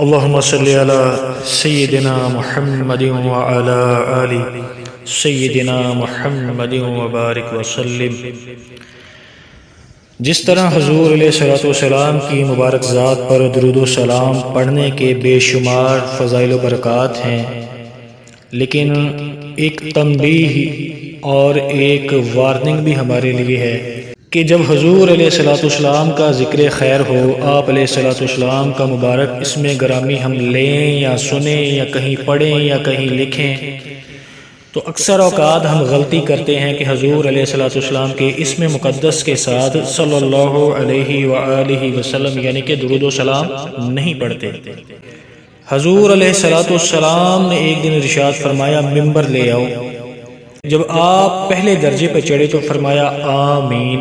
اللهم صل على سيدنا محمد وعلى آل سيدنا محمد وبارک وسلم۔ جس طرح حضور علیہ الصلوۃ والسلام کی مبارک ذات پر درود و سلام پڑھنے کے بے شمار فضائل و برکات ہیں، لیکن ایک تنبیہ اور ایک وارننگ بھی ہمارے لیے ہے کہ جب حضور علیہ الصلوۃ والسلام کا ذکر خیر ہو، آپ علیہ الصلوۃ والسلام کا مبارک اسم گرامی ہم لیں یا سنیں یا کہیں پڑھیں یا کہیں لکھیں، تو اکثر اوقات ہم غلطی کرتے ہیں کہ حضور علیہ الصلوۃ والسلام کے اسم مقدس کے ساتھ صلی اللہ علیہ وآلہ وسلم یعنی کہ درود و سلام نہیں پڑھتے۔ حضور علیہ الصلوۃ والسلام نے ایک دن ارشاد فرمایا، ممبر لے آؤ۔ جب آپ پہلے درجے پر چڑھے تو فرمایا آمین۔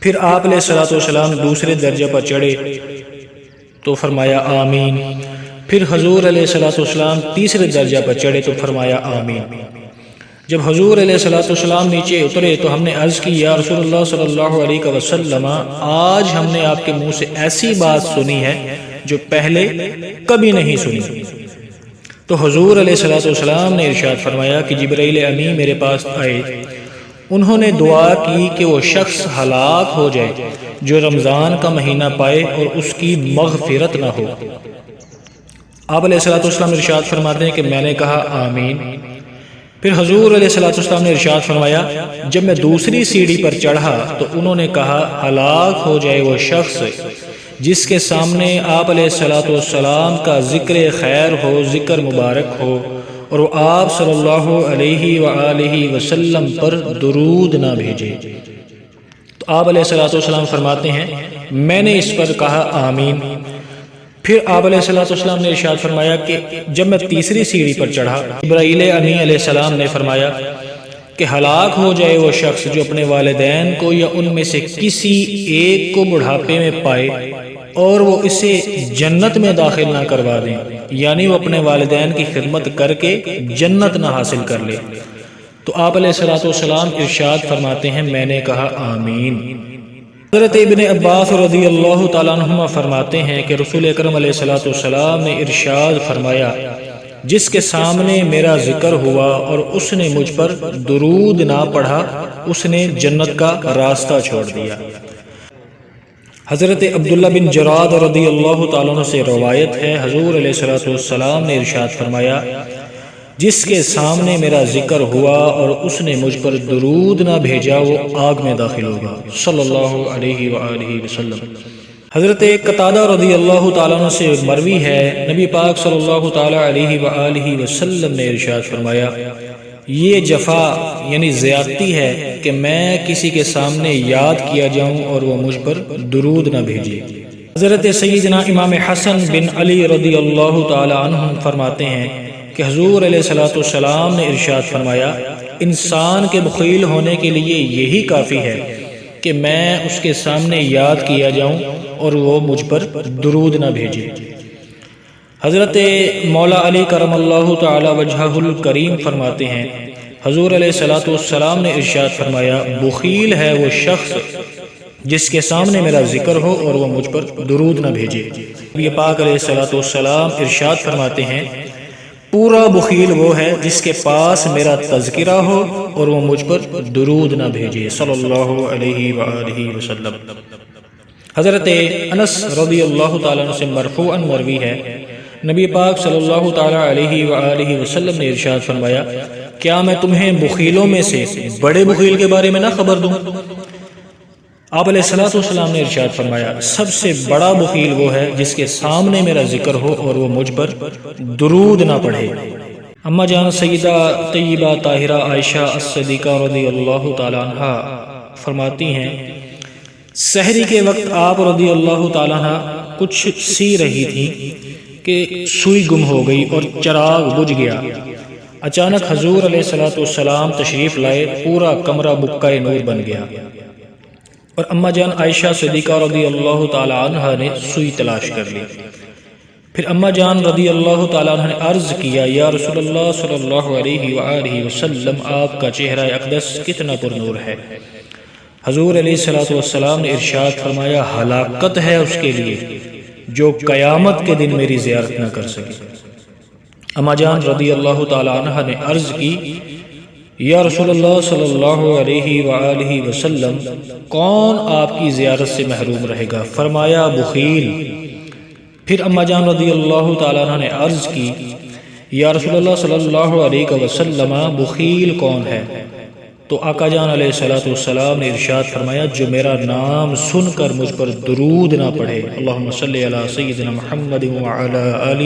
پھر آپ علیہ الصلوۃ والسلام دوسرے درجے پر چڑھے تو فرمایا آمین۔ پھر حضور علیہ الصلوۃ والسلام تیسرے درجہ پر چڑھے تو فرمایا آمین۔ جب حضور علیہ الصلوۃ والسلام نیچے اترے تو ہم نے عرض کی، یا رسول اللہ صلی اللہ علیہ وسلم، آج ہم نے آپ کے منہ سے ایسی بات سنی ہے جو پہلے کبھی نہیں سنی۔ تو حضور علیہ الصلوۃ والسلام نے ارشاد فرمایا کہ جبرائیل امین میرے پاس آئے، انہوں نے دعا کی کہ وہ شخص ہلاک ہو جائے جو رمضان کا مہینہ پائے اور اس کی مغفرت نہ ہو۔ آپ علیہ الصلوۃ والسلام ارشاد فرماتے ہیں کہ میں نے کہا آمین۔ پھر حضور علیہ الصلوۃ والسلام نے ارشاد فرمایا، جب میں دوسری سیڑھی پر چڑھا تو انہوں نے کہا ہلاک ہو جائے وہ شخص جس کے سامنے آپ علیہ الصلوۃ والسلام کا ذکر خیر ہو، ذکر مبارک ہو، اور وہ آپ صلی اللہ علیہ وآلہ وسلم پر درود نہ بھیجے۔ تو آپ علیہ الصلوۃ والسلام فرماتے ہیں میں نے اس پر کہا آمین۔ پھر آپ علیہ الصلوۃ والسلام نے ارشاد فرمایا کہ جب میں تیسری سیڑھی پر چڑھا، جبرائیل امین علیہ السلام نے فرمایا کہ ہلاک ہو جائے وہ شخص جو اپنے والدین کو یا ان میں سے کسی ایک کو بڑھاپے میں پائے اور وہ اسے جنت میں داخل نہ کروا دیں، یعنی وہ اپنے والدین کی خدمت کر کے جنت نہ حاصل کر لے۔ تو آپ علیہ الصلوۃ والسلام ارشاد فرماتے ہیں میں نے کہا آمین۔ حضرت ابن عباس رضی اللہ تعالیٰ عنہما فرماتے ہیں کہ رسول اکرم علیہ الصلوۃ والسلام نے ارشاد فرمایا، جس کے سامنے میرا ذکر ہوا اور اس نے مجھ پر درود نہ پڑھا، اس نے جنت کا راستہ چھوڑ دیا۔ حضرت عبداللہ بن جراد رضی اللہ تعالیٰ عنہ سے روایت ہے، حضور علیہ الصلوۃ والسلام نے ارشاد فرمایا، جس کے سامنے میرا ذکر ہوا اور اس نے مجھ پر درود نہ بھیجا وہ آگ میں داخل ہوگا، صلی اللہ علیہ وآلہ وسلم۔ حضرت قتادہ رضی اللہ تعالیٰ عنہ سے مروی ہے، نبی پاک صلی اللہ تعالیٰ علیہ وآلہ وسلم نے ارشاد فرمایا، یہ جفا یعنی زیادتی ہے کہ میں کسی کے سامنے یاد کیا جاؤں اور وہ مجھ پر درود نہ بھیجے۔ حضرت سیدنا امام حسن بن علی رضی اللہ تعالیٰ عنہ فرماتے ہیں کہ حضور علیہ الصلوۃ والسلام نے ارشاد فرمایا، انسان کے بخیل ہونے کے لیے یہی کافی ہے کہ میں اس کے سامنے یاد کیا جاؤں اور وہ مجھ پر درود نہ بھیجے۔ حضرت مولا علی کرم اللہ تعالی وجہہ الکریم فرماتے ہیں، حضور علیہ الصلوۃ والسلام نے ارشاد فرمایا، بخیل ہے وہ شخص جس کے سامنے میرا ذکر ہو اور وہ مجھ پر درود نہ بھیجے۔ یہ پاک علیہ الصلوۃ والسلام ارشاد فرماتے ہیں، پورا بخیل وہ ہے جس کے پاس میرا تذکرہ ہو اور وہ مجھ پر درود نہ بھیجے، صلی اللہ علیہ وآلہ وسلم۔ حضرت انس رضی اللہ تعالیٰ عنہ سے مرفوعاً مروی ہے، نبی پاک صلی اللہ تعالیٰ علیہ وآلہ وسلم نے ارشاد فرمایا، کیا میں تمہیں بخیلوں میں سے بڑے بخیل کے بارے میں نہ خبر دوں؟ آپ علیہ الصلوۃ والسلام نے ارشاد فرمایا، سب سے بڑا بخیل وہ ہے جس کے سامنے میرا ذکر ہو اور وہ مجھ پر درود نہ پڑھے۔ اما جان سیدہ طیبہ طاہرہ عائشہ الصدیقہ رضی اللہ تعالیٰ عنہا فرماتی ہیں، سحری کے وقت آپ رضی اللہ تعالیٰ عنہ کچھ سی رہی تھی کہ سوئی گم ہو گئی اور چراغ بجھ گیا۔ اچانک حضور علیہ الصلوۃ والسلام تشریف لائے، پورا کمرہ بکائے نور بن گیا، اور اما جان عائشہ صدیقہ رضی اللہ تعالیٰ عنہ نے سوئی تلاش کر لی۔ پھر اما جان رضی اللہ تعالیٰ عنہ نے عرض کیا، یا رسول اللہ صلی اللہ علیہ وآلہ وسلم، آپ کا چہرہ اقدس کتنا پر نور ہے۔ حضور علیہ الصلوۃ والسلام نے ارشاد فرمایا، ہلاکت ہے اس کے لیے جو قیامت کے دن میری زیارت نہ کر سکے۔ اما جان رضی اللہ تعالی عنہ نے عرض کی یا رسول اللہ صلی اللہ علیہ وآلہ وسلم کون آپ کی زیارت سے محروم رہے گا؟ فرمایا بخیل۔ پھر اما جان رضی اللہ تعالی عنہ نے عرض کی یا رسول اللہ صلی اللہ علیہ وسلم بخیل کون ہے؟ تو آقا جان علیہ السلام نے ارشاد فرمایا جو میرا نام سن کر مجھ پر درود نہ پڑھے۔ اللہم صلی علی سیدنا محمد وعلی آل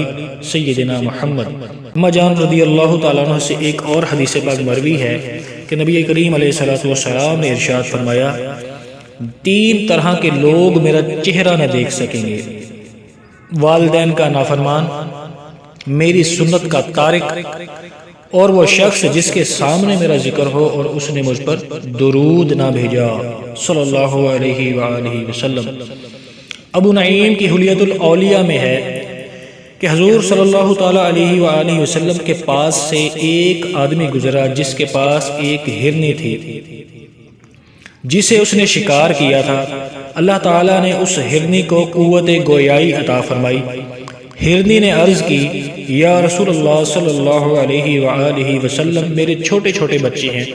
سیدنا محمد۔ اما جان رضی اللہ تعالیٰ عنہ سے ایک اور حدیث پاک مروی ہے کہ نبی کریم علیہ السلام نے ارشاد فرمایا 3 طرح کے لوگ میرا چہرہ نہ دیکھ سکیں گے: والدین کا نافرمان، میری سنت کا تارک، اور وہ شخص جس کے سامنے میرا ذکر ہو اور اس نے مجھ پر درود نہ بھیجا صلی اللہ علیہ وآلہ وسلم۔ ابو نعیم کی حلیت الاولیاء میں ہے کہ حضور صلی اللہ تعالیٰ علیہ وآلہ وسلم کے پاس سے ایک آدمی گزرا جس کے پاس ایک ہرنی تھی جسے اس نے شکار کیا تھا۔ اللہ تعالیٰ نے اس ہرنی کو قوت گویائی عطا فرمائی۔ ہرنی نے عرض کی یا رسول اللہ صلی اللہ علیہ وآلہ وسلم میرے چھوٹے چھوٹے بچے ہیں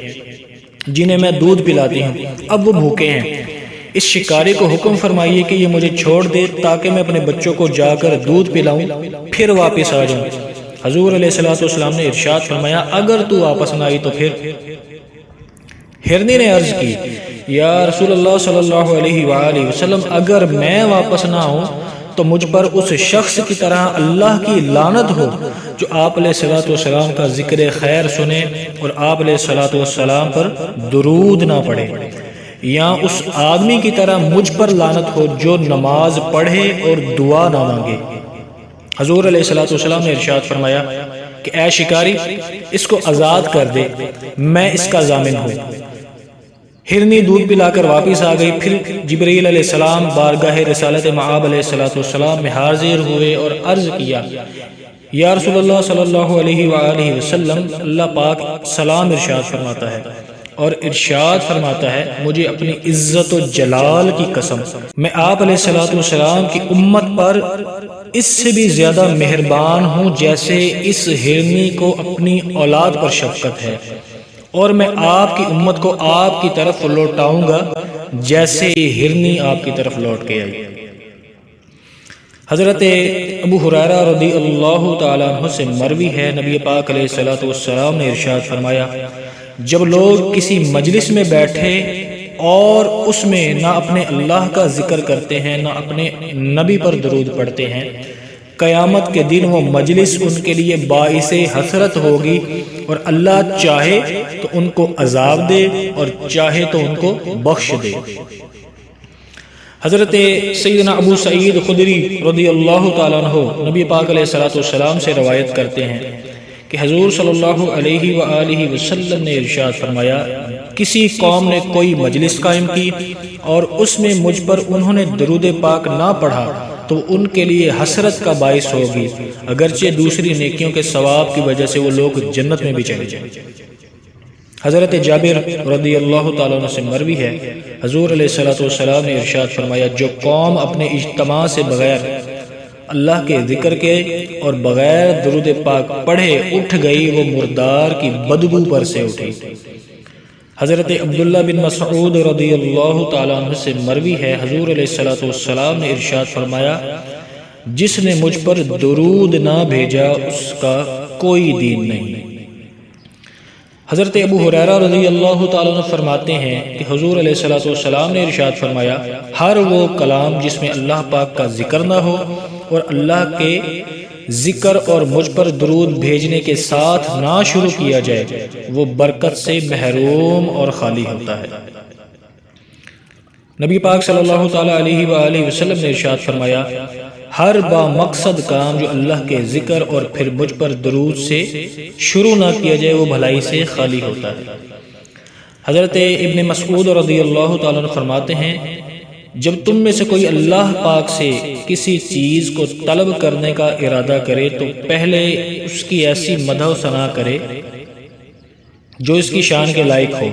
جنہیں میں دودھ پلاتی ہوں، اب وہ بھوکے ہیں، اس شکاری کو حکم فرمائیے کہ یہ مجھے چھوڑ دے تاکہ میں اپنے بچوں کو جا کر دودھ پلاؤں پھر واپس آ جاؤں۔ حضور علیہ السلام نے ارشاد فرمایا اگر تو واپس نہ آئی تو پھر؟ ہرنی نے عرض کی یا رسول اللہ صلی اللہ علیہ وآلہ وسلم اگر میں واپس نہ آؤں تو مجھ پر اس شخص کی طرح اللہ کی لعنت ہو جو آپ علیہ السلام کا ذکر خیر سنے اور آپ علیہ السلام پر درود نہ پڑھے، یا اس آدمی کی طرح مجھ پر لعنت ہو جو نماز پڑھے اور دعا نہ مانگے۔ حضور علیہ السلام نے ارشاد فرمایا کہ اے شکاری اس کو آزاد کر دے، میں اس کا ضامن ہوں۔ ہرنی دودھ پلا کر واپس آ گئی۔ پھر جبرائیل علیہ السلام بارگاہ رسالت مآب علیہ السلام میں حاضر ہوئے اور عرض کیا یا رسول اللہ صلی اللہ علیہ وآلہ وسلم اللہ پاک سلام ارشاد فرماتا ہے اور ارشاد فرماتا ہے مجھے اپنی عزت و جلال کی قسم میں آپ علیہ السلام کی امت پر اس سے بھی زیادہ مہربان ہوں جیسے اس ہرنی کو اپنی اولاد پر شفقت ہے، اور میں آپ کی امت کو آپ کی طرف لوٹاؤں گا جیسے ہرنی آپ کی طرف لوٹ کے آئی۔ حضرت ابو ہریرہ رضی اللہ تعالیٰ عنہ سے مروی ہے نبی پاک علیہ السلام نے ارشاد فرمایا جب لوگ کسی مجلس میں بیٹھے اور اس میں نہ اپنے اللہ کا ذکر کرتے ہیں نہ اپنے نبی پر درود پڑھتے ہیں، قیامت کے دن وہ مجلس ان کے لیے باعث حسرت ہوگی، اور اللہ چاہے تو ان کو عذاب دے اور چاہے تو ان کو بخش دے۔ حضرت سیدنا ابو سعید خدری رضی اللہ تعالیٰ عنہ نبی پاک علیہ السلام سے روایت کرتے ہیں کہ حضور صلی اللہ علیہ وآلہ وسلم نے ارشاد فرمایا کسی قوم نے کوئی مجلس قائم کی اور اس میں مجھ پر انہوں نے درود پاک نہ پڑھا تو ان کے لیے حسرت کا باعث ہوگی، اگرچہ دوسری نیکیوں کے ثواب کی وجہ سے وہ لوگ جنت میں بھی چلے جائیں۔ حضرت جابر رضی اللہ تعالیٰ عنہ سے مروی ہے حضور علیہ السلام نے ارشاد فرمایا جو قوم اپنے اجتماع سے بغیر اللہ کے ذکر کے اور بغیر درود پاک پڑھے اٹھ گئی وہ مردار کی بدبو پر سے اٹھی۔ حضرت عبداللہ بن مسعود رضی اللہ تعالیٰ عنہ سے مروی ہے حضور علیہ السلام نے ارشاد فرمایا جس نے مجھ پر درود نہ بھیجا اس کا کوئی دین نہیں۔ حضرت ابو ہریرہ رضی اللہ تعالیٰ عنہ فرماتے ہیں کہ حضور علیہ السلام نے ارشاد فرمایا ہر وہ کلام جس میں اللہ پاک کا ذکر نہ ہو اور اللہ کے ذکر اور مجھ پر درود بھیجنے کے ساتھ نہ شروع کیا جائے وہ برکت سے محروم اور خالی ہوتا ہے۔ نبی پاک صلی اللہ تعالیٰ علیہ وآلہ وسلم نے ارشاد فرمایا ہر با مقصد کام جو اللہ کے ذکر اور پھر مجھ پر درود سے شروع نہ کیا جائے وہ بھلائی سے خالی ہوتا ہے۔ حضرت ابن مسعود رضی اللہ تعالیٰ عنہ فرماتے ہیں جب تم میں سے کوئی اللہ پاک سے کسی چیز کو طلب کرنے کا ارادہ کرے تو پہلے اس کی ایسی مدح و ثنا کرے جو اس کی شان کے لائق ہو،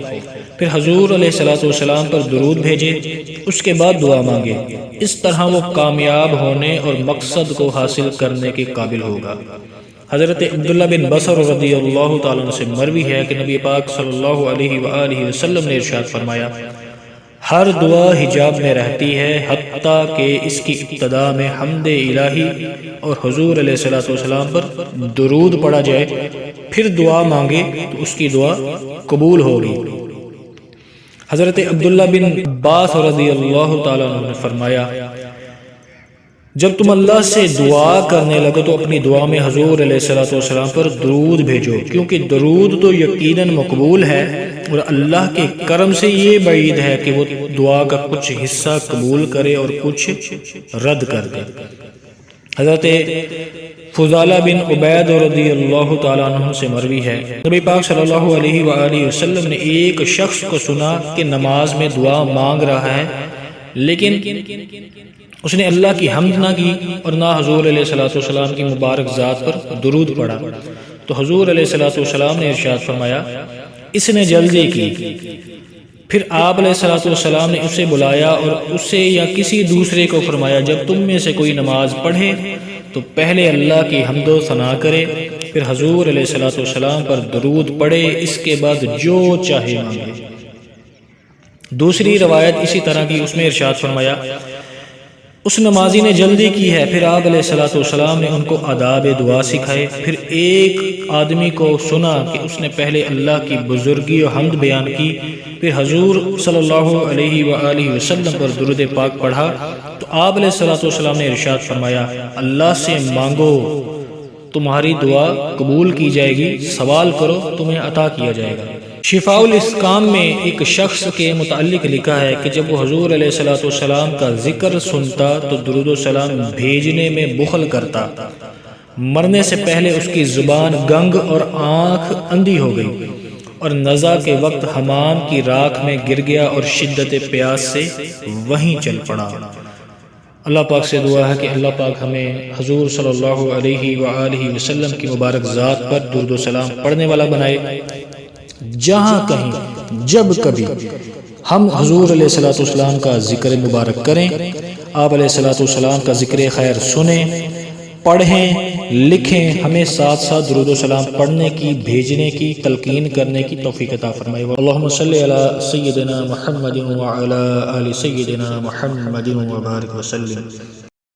پھر حضور علیہ السلام پر درود بھیجے، اس کے بعد دعا مانگے، اس طرح وہ کامیاب ہونے اور مقصد کو حاصل کرنے کے قابل ہوگا۔ حضرت عبداللہ بن بصر رضی اللہ تعالیٰ عنہ سے مروی ہے کہ نبی پاک صلی اللہ علیہ وآلہ وسلم نے ارشاد فرمایا، ہر دعا حجاب میں رہتی ہے حتیٰ کہ اس کی ابتدا میں حمد الہی اور حضور علیہ السلام پر درود پڑھا جائے، پھر دعا مانگے تو اس کی دعا قبول ہوگی۔ حضرت عبداللہ بن عباس رضی اللہ تعالیٰ عنہ نے فرمایا، جب تم اللہ سے دعا کرنے لگو تو اپنی دعا میں حضور علیہ السلام پر درود بھیجو، کیونکہ درود تو یقیناً مقبول ہے، اور اللہ کے کرم سے یہ بعید ہے کہ وہ دعا کا کچھ حصہ قبول کرے اور کچھ رد کر دے۔ حضرت فضالہ بن عبید رضی اللہ تعالیٰ عنہ سے مروی ہے، نبی پاک صلی اللہ علیہ وآلہ وسلم نے ایک شخص کو سنا کہ نماز میں دعا مانگ رہا ہے، لیکن اس نے اللہ کی حمد نہ کی اور نہ حضور علیہ السلام کی مبارک ذات پر درود پڑھا، تو حضور علیہ السلام نے ارشاد فرمایا، اس نے جلدی کی۔ پھر آپ علیہ السلام نے اسے بلایا اور اسے یا کسی دوسرے کو فرمایا، جب تم میں سے کوئی نماز پڑھے تو پہلے اللہ کی حمد و ثنا کرے، پھر حضور علیہ السلام پر درود پڑھے، اس کے بعد جو چاہے مانگے۔ دوسری روایت اسی طرح کی، اس میں ارشاد فرمایا، اس نمازی نے جلدی کی ہے، پھر آپ علیہ السلام نے ان کو آداب دعا سکھائے۔ پھر ایک آدمی کو سنا کہ اس نے پہلے اللہ کی بزرگی و حمد بیان کی، پھر حضور صلی اللہ علیہ وآلہ وسلم پر درود پاک پڑھا، تو آپ علیہ السلام نے ارشاد فرمایا، اللہ سے مانگو تمہاری دعا قبول کی جائے گی، سوال کرو تمہیں عطا کیا جائے گا۔ شفاء الاسقام میں ایک شخص کے متعلق لکھا ہے کہ جب وہ حضور علیہ السلام کا ذکر سنتا تو درود و سلام بھیجنے میں بخل کرتا، مرنے سے پہلے اس کی زبان گنگ اور آنکھ اندھی ہو گئی، اور نزا کے وقت حمام کی راکھ میں گر گیا اور شدت پیاس سے وہیں چل پڑا۔ اللہ پاک سے دعا ہے کہ اللہ پاک ہمیں حضور صلی اللہ علیہ وآلہ وسلم کی مبارک ذات پر درود و سلام پڑھنے والا بنائے۔ جہاں کہیں جب کبھی ہم حضور علیہ السلام کا ذکر مبارک کریں، آپ علیہ السلام کا ذکر خیر سنیں، پڑھیں، لکھیں، ہمیں ساتھ ساتھ درود و سلام پڑھنے کی، بھیجنے کی، تلقین کرنے کی توفیق عطا فرمائے۔ اللہم صلی علی سیدنا محمد وعلی آل سیدنا محمد وبارک وسلم۔